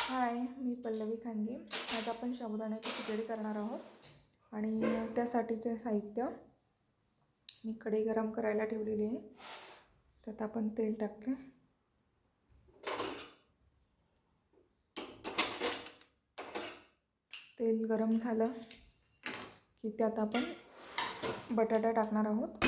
हाय, मी पल्लवी खांडगे. आज आपण साबुदाण्याची खिचडी करणार आहोत आणि त्यासाठीचे साहित्य मी कढई गरम करायला ठेवलेली आहे. त्यात आपण तेल टाकले. तेल गरम झालं की त्यात आपण बटाटा टाकणार आहोत.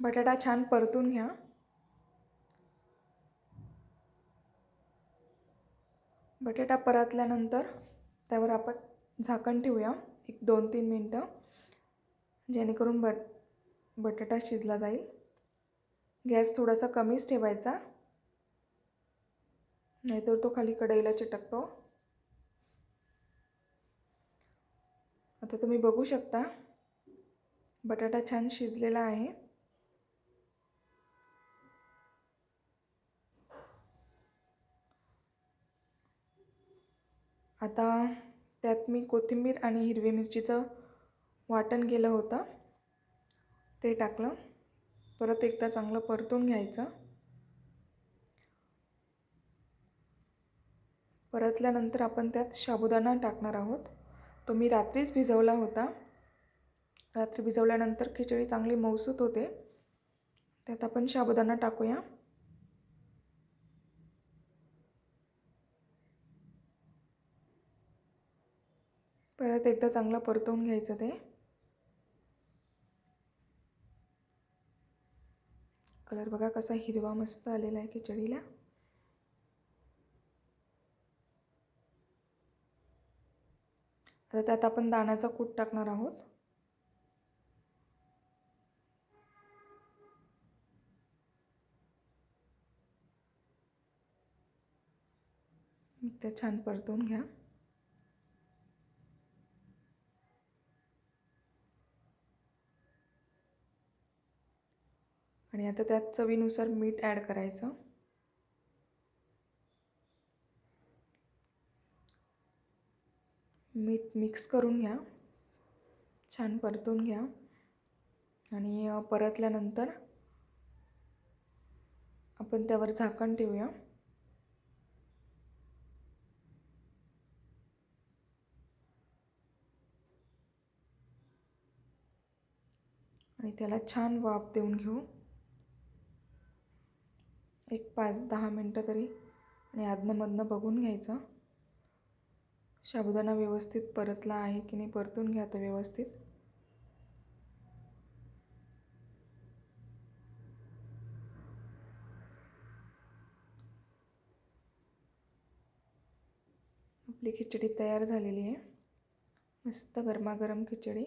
बटाटा छान परतून घ्या. बटाटा परतल्यानंतर त्यावर आपण झाकण ठेवूया 1-2-3 मिनटं, जेणेकरून बटाटा शिजला जाईल. गॅस थोडासा कमीच ठेवायचा, नाहीतर तो खाली कढईला चिटकतो. आता तुम्ही बघू शकता बटाटा छान शिजलेला आहे. आता त्यात मी कोथिंबीर आणि हिरवी मिरचीचं वाटण केलं होतं ते टाकलं. परत एकदा चांगलं परतून घ्यायचं. परतल्यानंतर आपण त्यात साबुदाणा टाकणार आहोत. तो मी रात्रीच भिजवला होता. रात्री भिजवल्यानंतर खिचडी चांगली मऊसूत होते. त्यात आपण साबुदाणा टाकूया. परत एकदा चांगलं परतवून घ्यायचं ते. कलर बघा कसा हिरवा मस्त आलेला आहे खिचडीला. आता त्यात आपण दाण्याचा कूट टाकणार आहोत. ते छान परतवून घ्या. आणि आता त्यात चवीनुसार मीठ ॲड करायचं. मीठ मिक्स करून घ्या. छान परतून घ्या. आणि परतल्यानंतर आपण त्यावर झाकण ठेवूया. आणि त्याला छान वाफ देऊन घेऊ. 5-10 मिनटं तरी. आणि आधनंमधनं बघून घ्यायचं साबुदाणा व्यवस्थित परतला आहे की नाही. परतून घ्या तो व्यवस्थित. आपली खिचडी तयार झालेली आहे. मस्त गरमागरम खिचडी.